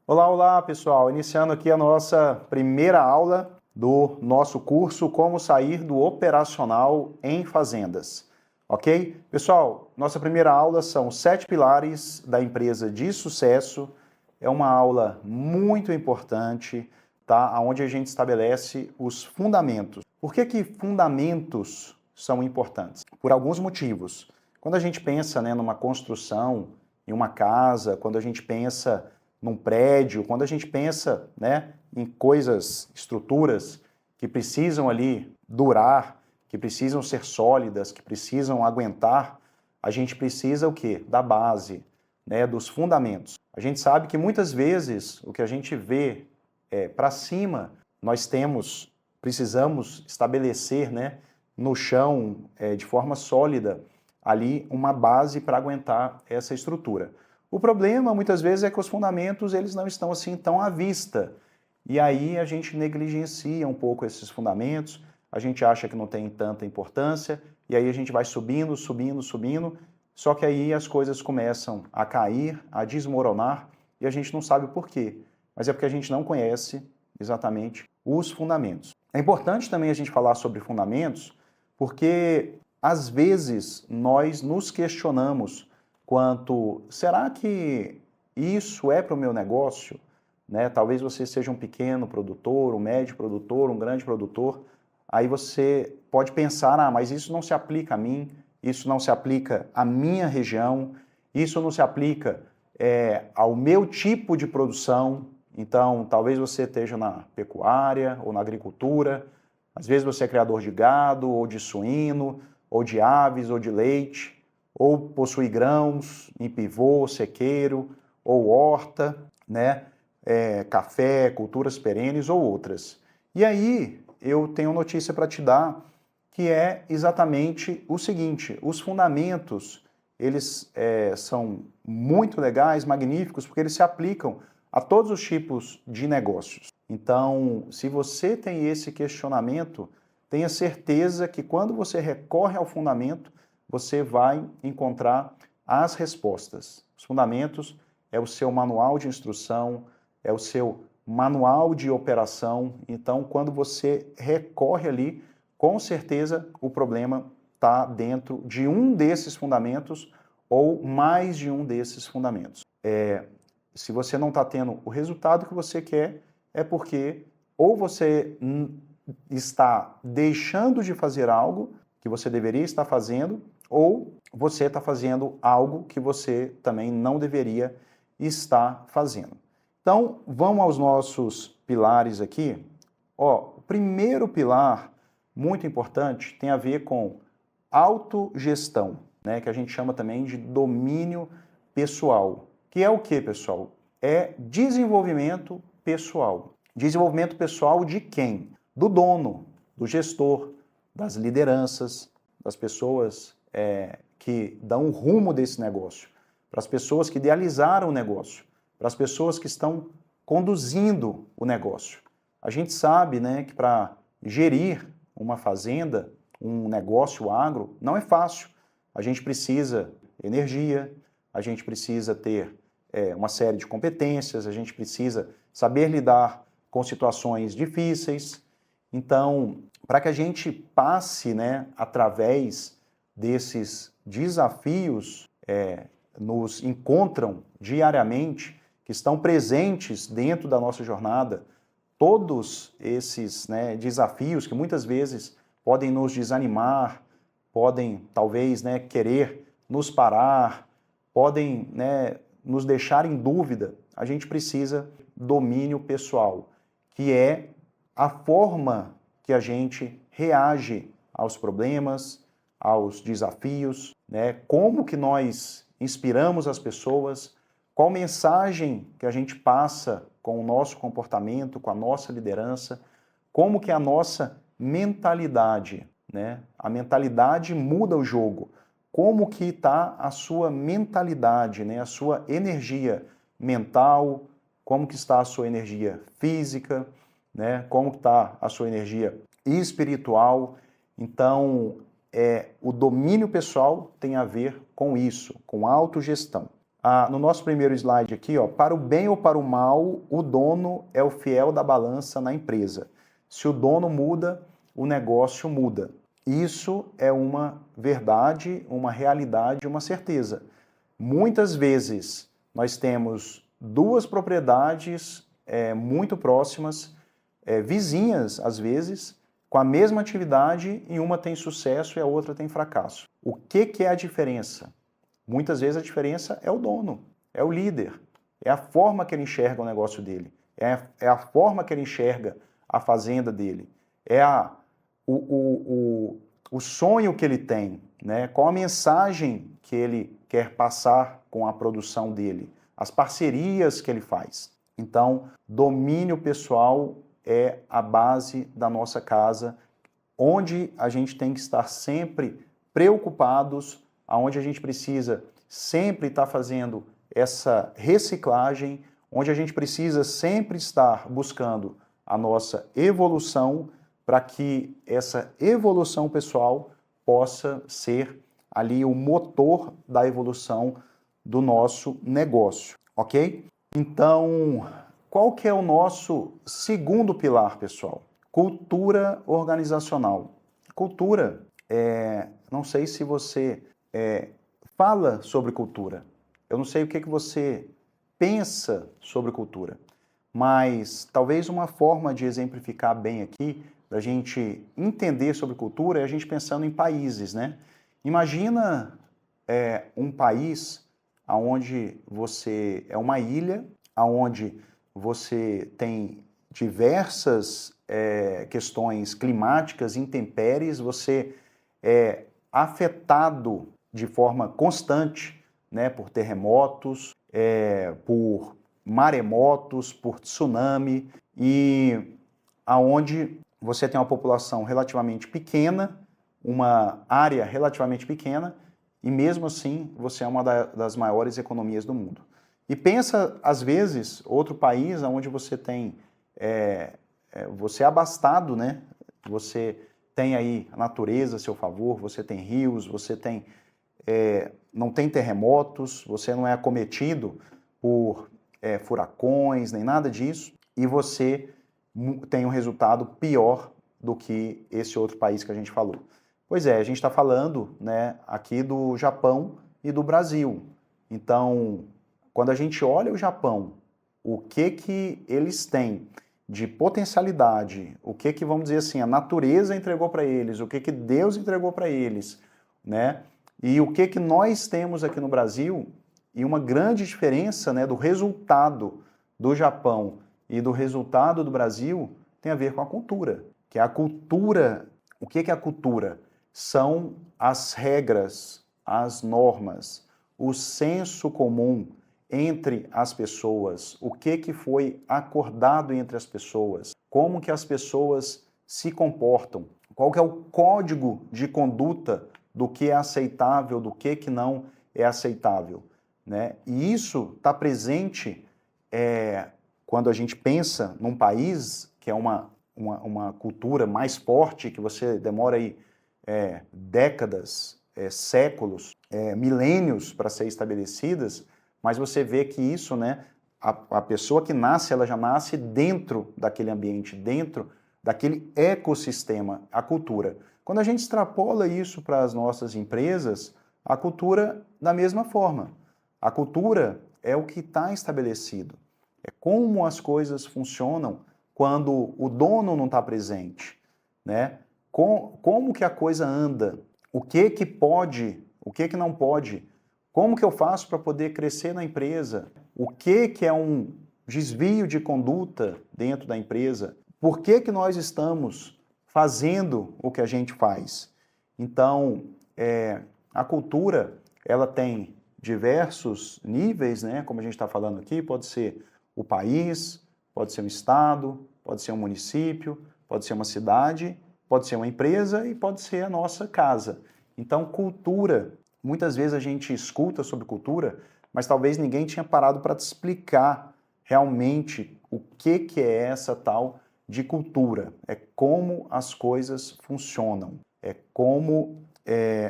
Olá, olá pessoal! Iniciando aqui a nossa primeira aula do nosso curso Como Sair do Operacional em Fazendas. Ok? Pessoal, nossa primeira aula são 7 pilares da empresa de sucesso. É uma aula muito importante, tá? Onde a gente estabelece os fundamentos. Por que fundamentos são importantes? Por alguns motivos. Quando a gente pensa, numa construção, em uma casa, quando a gente pensa num prédio, quando a gente pensa, em coisas, estruturas que precisam ali durar, que precisam ser sólidas, que precisam aguentar, a gente precisa o quê? Da base, dos fundamentos. A gente sabe que muitas vezes o que a gente vê para cima, nós precisamos estabelecer, no chão, de forma sólida, ali uma base para aguentar essa estrutura. O problema, muitas vezes, é que os fundamentos eles não estão assim tão à vista. E aí a gente negligencia um pouco esses fundamentos, a gente acha que não tem tanta importância, e aí a gente vai subindo, subindo, subindo, só que aí as coisas começam a cair, a desmoronar, e a gente não sabe o porquê. Mas é porque a gente não conhece exatamente os fundamentos. É importante também a gente falar sobre fundamentos, porque às vezes nós nos questionamos quanto, será que isso é para o meu negócio? Talvez você seja um pequeno produtor, um médio produtor, um grande produtor, aí você pode pensar, mas isso não se aplica a mim, isso não se aplica à minha região, isso não se aplica ao meu tipo de produção. Então, talvez você esteja na pecuária ou na agricultura, às vezes você é criador de gado ou de suíno, ou de aves ou de leite, ou possui grãos em pivô, sequeiro, ou horta, café, culturas perenes ou outras. E aí eu tenho notícia para te dar que é exatamente o seguinte: os fundamentos eles são muito legais, magníficos, porque eles se aplicam a todos os tipos de negócios. Então, se você tem esse questionamento, tenha certeza que quando você recorre ao fundamento, você vai encontrar as respostas. Os fundamentos é o seu manual de instrução, é o seu manual de operação. Então, quando você recorre ali, com certeza o problema está dentro de um desses fundamentos ou mais de um desses fundamentos. Se você não está tendo o resultado que você quer, é porque ou você está deixando de fazer algo que você deveria estar fazendo, ou você está fazendo algo que você também não deveria estar fazendo. Então, vamos aos nossos pilares aqui. O primeiro pilar, muito importante, tem a ver com autogestão, que a gente chama também de domínio pessoal. Que é o que, pessoal? É desenvolvimento pessoal. Desenvolvimento pessoal de quem? Do dono, do gestor, das lideranças, das pessoas que dão o rumo desse negócio, para as pessoas que idealizaram o negócio, para as pessoas que estão conduzindo o negócio. A gente sabe, que para gerir uma fazenda, um negócio agro, não é fácil. A gente precisa de energia, a gente precisa ter uma série de competências, a gente precisa saber lidar com situações difíceis. Então, para que a gente passe através desses desafios, nos encontram diariamente, que estão presentes dentro da nossa jornada, todos esses desafios que muitas vezes podem nos desanimar, podem talvez querer nos parar, podem nos deixar em dúvida, a gente precisa domínio pessoal, que é a forma que a gente reage aos problemas, aos desafios, como que nós inspiramos as pessoas, qual mensagem que a gente passa com o nosso comportamento, com a nossa liderança, como que a nossa mentalidade, a mentalidade muda o jogo, como que está a sua mentalidade, a sua energia mental, como que está a sua energia física, como que está a sua energia espiritual. Então, o domínio pessoal tem a ver com isso, com autogestão. no nosso primeiro slide aqui, ó, para o bem ou para o mal, o dono é o fiel da balança na empresa. Se o dono muda, o negócio muda. Isso é uma verdade, uma realidade, uma certeza. Muitas vezes nós temos duas propriedades muito próximas, vizinhas às vezes, com a mesma atividade e uma tem sucesso e a outra tem fracasso. O que é a diferença? Muitas vezes a diferença é o dono, é o líder, é a forma que ele enxerga o negócio dele, é a forma que ele enxerga a fazenda dele, é o sonho que ele tem, né? Qual a mensagem que ele quer passar com a produção dele, as parcerias que ele faz. Então, domínio pessoal é a base da nossa casa, onde a gente tem que estar sempre preocupados, aonde a gente precisa sempre estar fazendo essa reciclagem, onde a gente precisa sempre estar buscando a nossa evolução para que essa evolução pessoal possa ser ali o motor da evolução do nosso negócio, ok? Então, qual que é o nosso segundo pilar, pessoal? Cultura organizacional. Cultura, não sei se você fala sobre cultura. Eu não sei o que você pensa sobre cultura, mas talvez uma forma de exemplificar bem aqui, da gente entender sobre cultura, é a gente pensando em países, né? Imagina um país onde você é uma ilha, onde você tem diversas questões climáticas, intempéries, você é afetado de forma constante, né, por terremotos, por maremotos, por tsunami, e aonde você tem uma população relativamente pequena, uma área relativamente pequena, e mesmo assim você é uma das maiores economias do mundo. E pensa, às vezes, outro país onde você tem, você é abastado, né? Você tem aí a natureza a seu favor, você tem rios, você tem, não tem terremotos, você não é acometido por furacões, nem nada disso, e você tem um resultado pior do que esse outro país que a gente falou. Pois é, a gente está falando, né, aqui do Japão e do Brasil. Então, quando a gente olha o Japão, o que eles têm de potencialidade, o que vamos dizer assim, a natureza entregou para eles, o que Deus entregou para eles, né? E o que nós temos aqui no Brasil, e uma grande diferença, né, do resultado do Japão e do resultado do Brasil tem a ver com a cultura. Que a cultura, o que é a cultura? São as regras, as normas, o senso comum entre as pessoas, o que foi acordado entre as pessoas, como que as pessoas se comportam, qual que é o código de conduta do que é aceitável, do que não é aceitável, né? E isso está presente quando a gente pensa num país que é uma cultura mais forte, que você demora aí décadas, séculos, milênios para ser estabelecidas, mas você vê que isso, né, a pessoa que nasce, ela já nasce dentro daquele ambiente, dentro daquele ecossistema, a cultura. Quando a gente extrapola isso para as nossas empresas, a cultura da mesma forma. A cultura é o que está estabelecido. É como as coisas funcionam quando o dono não está presente, né? Como que a coisa anda, o que pode, o que não pode, como que eu faço para poder crescer na empresa, o que é um desvio de conduta dentro da empresa, por que nós estamos fazendo o que a gente faz. Então, a cultura, ela tem diversos níveis, né? Como a gente está falando aqui, pode ser o país, pode ser um estado, pode ser um município, pode ser uma cidade, pode ser uma empresa e pode ser a nossa casa. Então, cultura, muitas vezes a gente escuta sobre cultura, mas talvez ninguém tinha parado para te explicar realmente o que é essa tal de cultura. É como as coisas funcionam, é como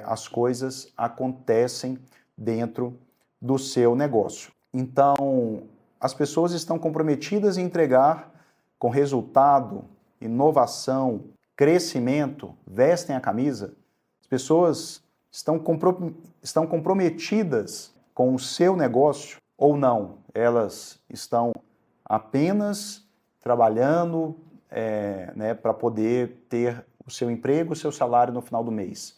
as coisas acontecem dentro do seu negócio. Então, as pessoas estão comprometidas em entregar com resultado, inovação, crescimento, vestem a camisa. As pessoas estão comprometidas com o seu negócio ou não? Elas estão apenas trabalhando para poder ter o seu emprego, o seu salário no final do mês.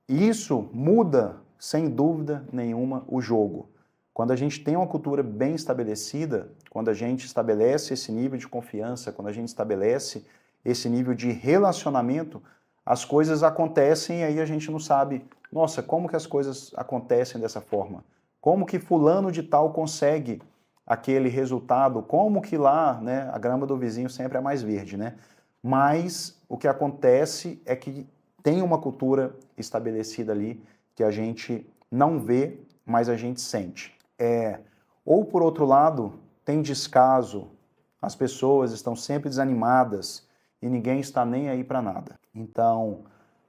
Isso muda, sem dúvida nenhuma, o jogo. Quando a gente tem uma cultura bem estabelecida, quando a gente estabelece esse nível de confiança, quando a gente estabelece esse nível de relacionamento, as coisas acontecem e aí a gente não sabe, nossa, como que as coisas acontecem dessa forma? Como que fulano de tal consegue aquele resultado? Como que lá, né, a grama do vizinho sempre é mais verde, né? Mas o que acontece é que tem uma cultura estabelecida ali que a gente não vê, mas a gente sente. Ou por outro lado, tem descaso, as pessoas estão sempre desanimadas e ninguém está nem aí para nada. Então,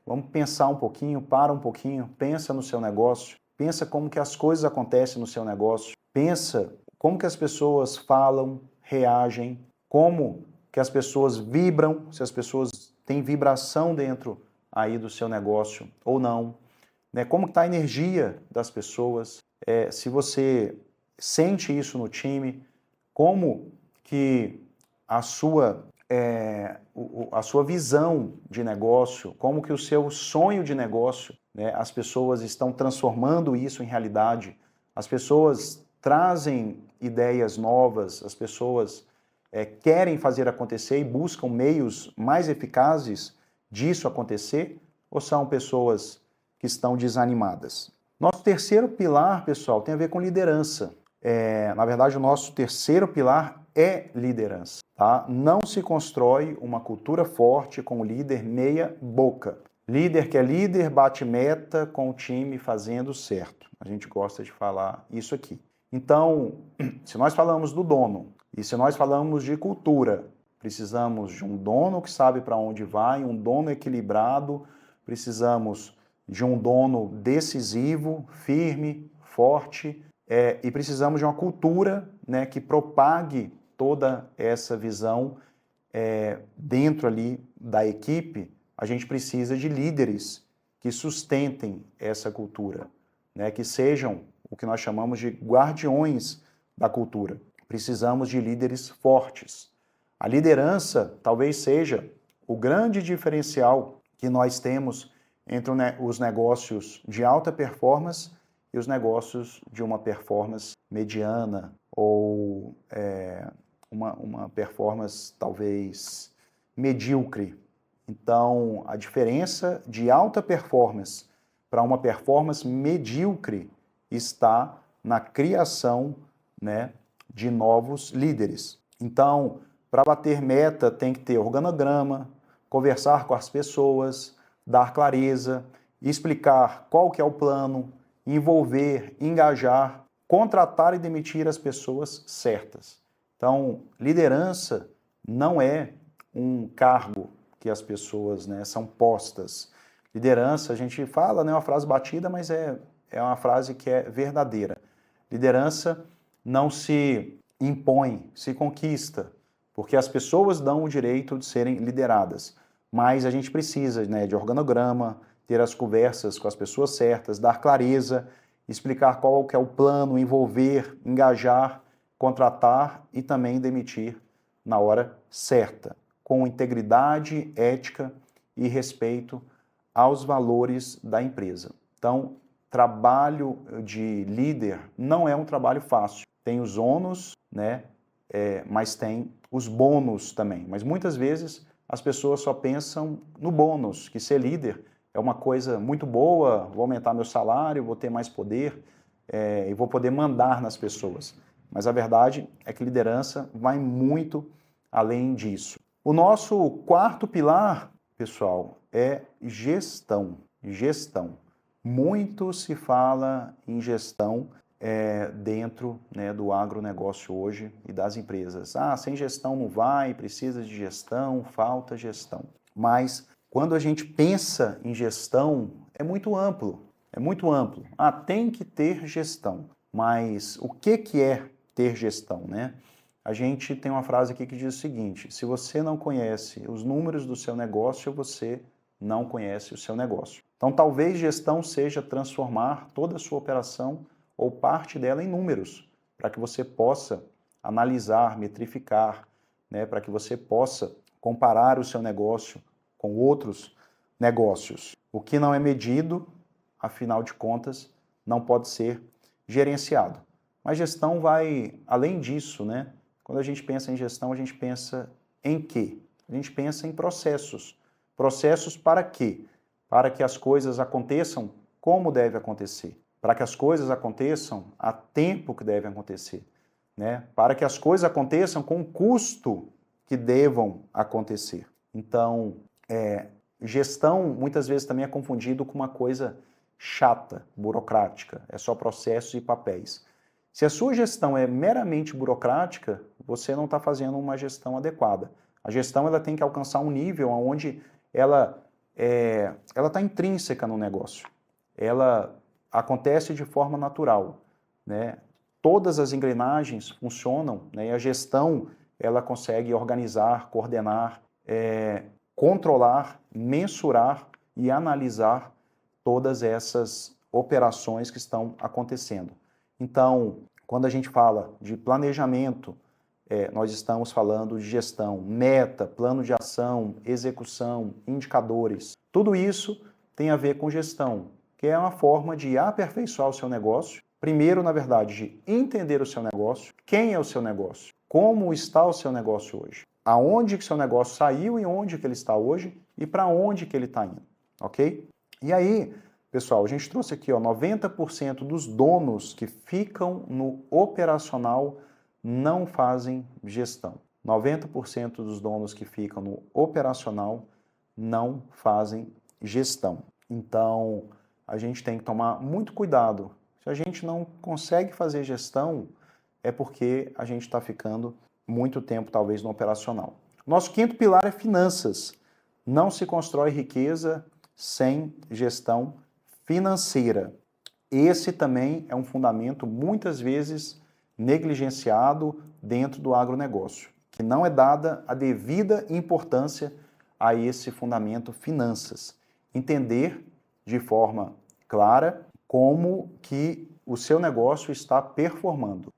vamos pensar um pouquinho, para um pouquinho, pensa no seu negócio, pensa como que as coisas acontecem no seu negócio, pensa como que as pessoas falam, reagem, como que as pessoas vibram, se as pessoas têm vibração dentro aí do seu negócio ou não, né? Como está a energia das pessoas, se você sente isso no time, como que a sua visão de negócio, como que o seu sonho de negócio, né, as pessoas estão transformando isso em realidade, as pessoas trazem ideias novas, as pessoas querem fazer acontecer e buscam meios mais eficazes disso acontecer, ou são pessoas que estão desanimadas? Nosso terceiro pilar, pessoal, tem a ver com liderança. Na verdade, o nosso terceiro pilar é liderança. Tá? Não se constrói uma cultura forte com o líder meia boca. Líder que é líder, bate meta com o time fazendo certo. A gente gosta de falar isso aqui. Então, se nós falamos do dono e se nós falamos de cultura, precisamos de um dono que sabe para onde vai, um dono equilibrado, precisamos de um dono decisivo, firme, forte, e precisamos de uma cultura, né, que propague toda essa visão dentro ali da equipe. A gente precisa de líderes que sustentem essa cultura, né, que sejam o que nós chamamos de guardiões da cultura. Precisamos de líderes fortes. A liderança talvez seja o grande diferencial que nós temos entre os negócios de alta performance e os negócios de uma performance mediana ou uma performance talvez medíocre. Então, a diferença de alta performance para uma performance medíocre está na criação, né, de novos líderes. Então, para bater meta tem que ter organograma, conversar com as pessoas, dar clareza, explicar qual que é o plano, envolver, engajar, contratar e demitir as pessoas certas. Então, liderança não é um cargo que as pessoas, né, são postas. Liderança, a gente fala, né, uma frase batida, mas é uma frase que é verdadeira. Liderança não se impõe, se conquista, porque as pessoas dão o direito de serem lideradas. Mas a gente precisa, né, de organograma, ter as conversas com as pessoas certas, dar clareza, explicar qual que é o plano, envolver, engajar, contratar e também demitir na hora certa, com integridade, ética e respeito aos valores da empresa. Então, trabalho de líder não é um trabalho fácil. Tem os ônus, né, mas tem os bônus também. Mas muitas vezes as pessoas só pensam no bônus, que ser líder é uma coisa muito boa, vou aumentar meu salário, vou ter mais poder e vou poder mandar nas pessoas. Mas a verdade é que liderança vai muito além disso. O nosso quarto pilar, pessoal, é gestão. Gestão. Muito se fala em gestão dentro, né, do agronegócio hoje e das empresas. Sem gestão não vai, precisa de gestão, falta gestão. Mas quando a gente pensa em gestão, é muito amplo. é muito amplo. Ah, tem que ter gestão. Mas o que é ter gestão, né? A gente tem uma frase aqui que diz o seguinte: se você não conhece os números do seu negócio, você não conhece o seu negócio. Então, talvez gestão seja transformar toda a sua operação ou parte dela em números, para que você possa analisar, metrificar, né, para que você possa comparar o seu negócio com outros negócios. O que não é medido, afinal de contas, não pode ser gerenciado. Mas gestão vai além disso, né? Quando a gente pensa em gestão, a gente pensa em quê? A gente pensa em processos. Processos para quê? Para que as coisas aconteçam como deve acontecer. Para que as coisas aconteçam a tempo que devem acontecer. Né? Para que as coisas aconteçam com o custo que devam acontecer. Então, gestão muitas vezes também é confundido com uma coisa chata, burocrática. É só processos e papéis. Se a sua gestão é meramente burocrática, você não está fazendo uma gestão adequada. A gestão ela tem que alcançar um nível onde ela está intrínseca no negócio. Ela acontece de forma natural, né? Todas as engrenagens funcionam, né? E a gestão ela consegue organizar, coordenar, controlar, mensurar e analisar todas essas operações que estão acontecendo. Então, quando a gente fala de planejamento, nós estamos falando de gestão, meta, plano de ação, execução, indicadores. Tudo isso tem a ver com gestão, que é uma forma de aperfeiçoar o seu negócio. Primeiro, na verdade, de entender o seu negócio, quem é o seu negócio, como está o seu negócio hoje, aonde que seu negócio saiu e onde que ele está hoje e para onde que ele está indo, ok? E aí, pessoal, a gente trouxe aqui, ó, 90% dos donos que ficam no operacional não fazem gestão. 90% dos donos que ficam no operacional não fazem gestão. Então, a gente tem que tomar muito cuidado. Se a gente não consegue fazer gestão, é porque a gente está ficando muito tempo, talvez, no operacional. Nosso quinto pilar é finanças. Não se constrói riqueza sem gestão financeira. Esse também é um fundamento muitas vezes negligenciado dentro do agronegócio, que não é dada a devida importância a esse fundamento finanças. Entender de forma clara como que o seu negócio está performando.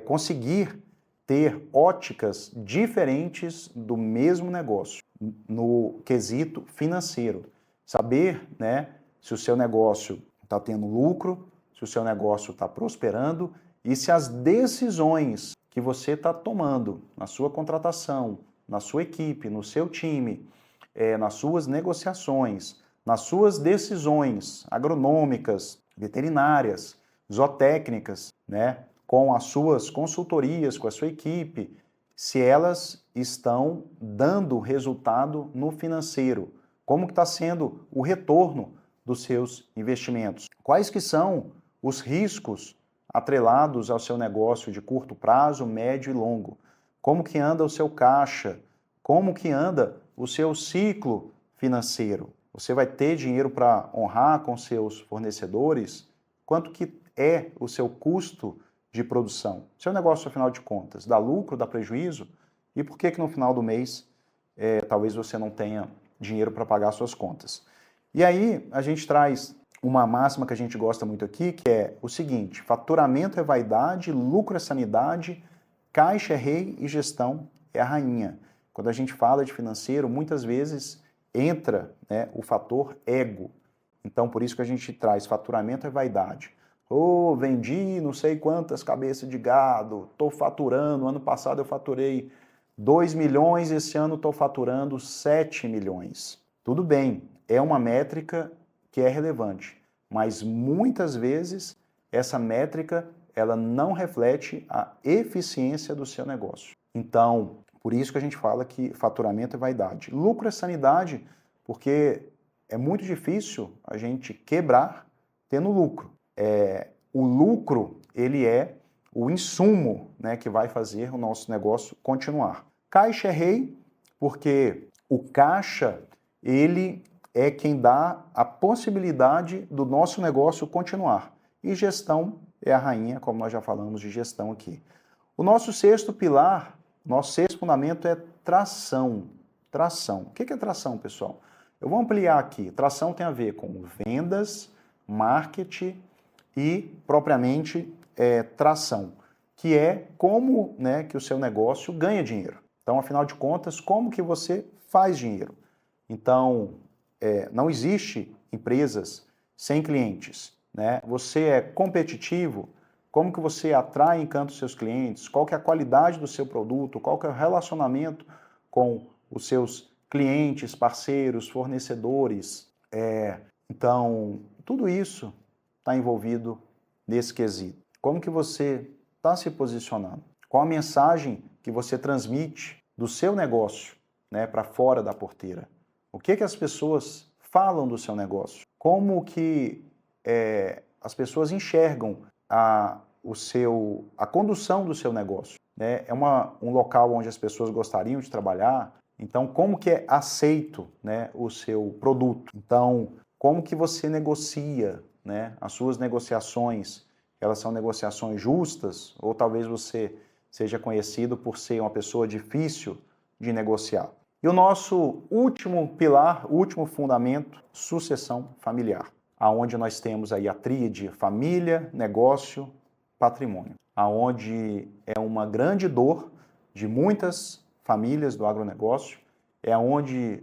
Conseguir ter óticas diferentes do mesmo negócio no quesito financeiro. Saber, né, se o seu negócio está tendo lucro, se o seu negócio está prosperando e se as decisões que você está tomando na sua contratação, na sua equipe, no seu time, nas suas negociações, nas suas decisões agronômicas, veterinárias, zootécnicas, né, com as suas consultorias, com a sua equipe, se elas estão dando resultado no financeiro, como que está sendo o retorno dos seus investimentos, quais que são os riscos atrelados ao seu negócio de curto prazo, médio e longo, como que anda o seu caixa, como que anda o seu ciclo financeiro. Você vai ter dinheiro para honrar com seus fornecedores? Quanto que é o seu custo de produção? Seu negócio, afinal de contas, dá lucro, dá prejuízo? E por que no final do mês talvez você não tenha dinheiro para pagar suas contas? E aí a gente traz uma máxima que a gente gosta muito aqui, que é o seguinte: faturamento é vaidade, lucro é sanidade, caixa é rei e gestão é a rainha. Quando a gente fala de financeiro, muitas vezes entra, né, o fator ego. Então, por isso que a gente traz faturamento é vaidade. Vendi não sei quantas cabeças de gado, estou faturando, ano passado eu faturei 2 milhões, esse ano estou faturando 7 milhões. Tudo bem, é uma métrica que é relevante, mas muitas vezes essa métrica ela não reflete a eficiência do seu negócio. Então, por isso que a gente fala que faturamento é vaidade. Lucro é sanidade, porque é muito difícil a gente quebrar tendo lucro. O lucro, ele é o insumo, né, que vai fazer o nosso negócio continuar. Caixa é rei, porque o caixa, ele é quem dá a possibilidade do nosso negócio continuar. E gestão é a rainha, como nós já falamos de gestão aqui. O nosso sexto pilar, nosso sexto fundamento é tração. Tração. O que é tração, pessoal? Eu vou ampliar aqui. Tração tem a ver com vendas, marketing e, propriamente, tração, que é como, né, que o seu negócio ganha dinheiro. Então, afinal de contas, como que você faz dinheiro? Então, não existe empresas sem clientes, né? Você é competitivo, como que você atrai e encanta os seus clientes? Qual que é a qualidade do seu produto? Qual que é o relacionamento com os seus clientes, parceiros, fornecedores? Então, tudo isso está envolvido nesse quesito. Como que você está se posicionando? Qual a mensagem que você transmite do seu negócio, né, para fora da porteira? O que as pessoas falam do seu negócio? Como que as pessoas enxergam a condução do seu negócio? Né? É um local onde as pessoas gostariam de trabalhar? Então, como que é aceito, né, o seu produto? Então, como que você negocia, né? As suas negociações, elas são negociações justas? Ou talvez você seja conhecido por ser uma pessoa difícil de negociar? E o nosso último pilar, último fundamento, sucessão familiar, aonde nós temos aí a tríade família, negócio, patrimônio, aonde é uma grande dor de muitas famílias do agronegócio, é onde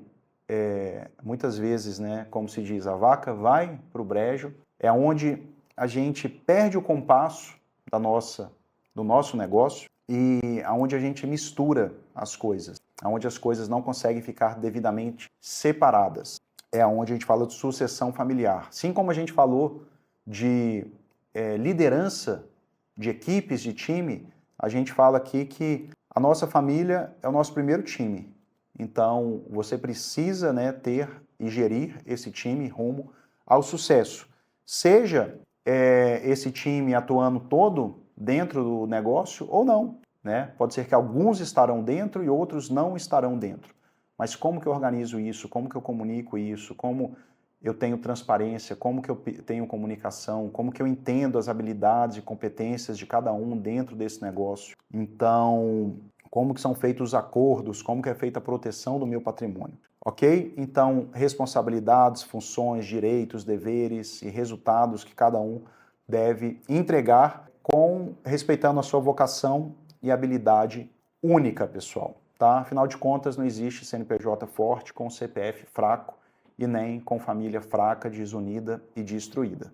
muitas vezes, né, como se diz, a vaca vai para o brejo, é onde a gente perde o compasso do nosso negócio e aonde a gente mistura as coisas, aonde as coisas não conseguem ficar devidamente separadas. É onde a gente fala de sucessão familiar. Assim como a gente falou de liderança de equipes, de time, a gente fala aqui que a nossa família é o nosso primeiro time. Então, você precisa, né, ter e gerir esse time rumo ao sucesso. Seja esse time atuando todo dentro do negócio ou não, né? Pode ser que alguns estarão dentro e outros não estarão dentro. Mas como que eu organizo isso? Como que eu comunico isso? Como eu tenho transparência? Como que eu tenho comunicação? Como que eu entendo as habilidades e competências de cada um dentro desse negócio? Então, como que são feitos os acordos? Como que é feita a proteção do meu patrimônio? Ok? Então, responsabilidades, funções, direitos, deveres e resultados que cada um deve entregar respeitando a sua vocação e habilidade única, pessoal. Tá? Afinal de contas, não existe CNPJ forte com CPF fraco e nem com família fraca, desunida e destruída.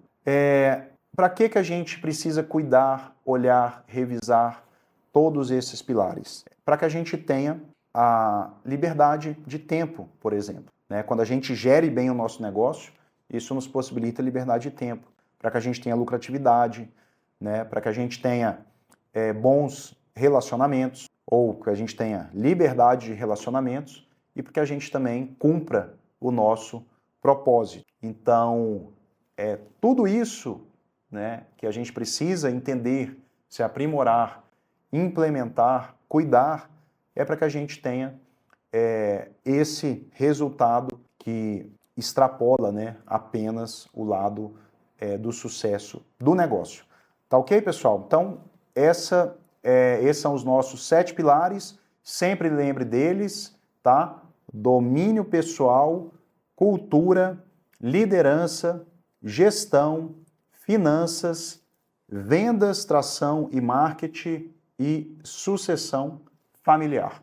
Para que a gente precisa cuidar, olhar, revisar todos esses pilares? Para que a gente tenha a liberdade de tempo, por exemplo. Né? Quando a gente gere bem o nosso negócio, isso nos possibilita liberdade de tempo. Para que a gente tenha lucratividade, né? Para que a gente tenha bons relacionamentos, ou que a gente tenha liberdade de relacionamentos, e para que a gente também cumpra o nosso propósito. Então, tudo isso, né, que a gente precisa entender, se aprimorar, implementar, cuidar, é para que a gente tenha esse resultado que extrapola, né, apenas o lado do sucesso do negócio. Tá ok, pessoal? Então, esses são os nossos 7 pilares. Sempre lembre deles, tá? Domínio pessoal, cultura, liderança, gestão, finanças, vendas, tração e marketing e sucessão familiar.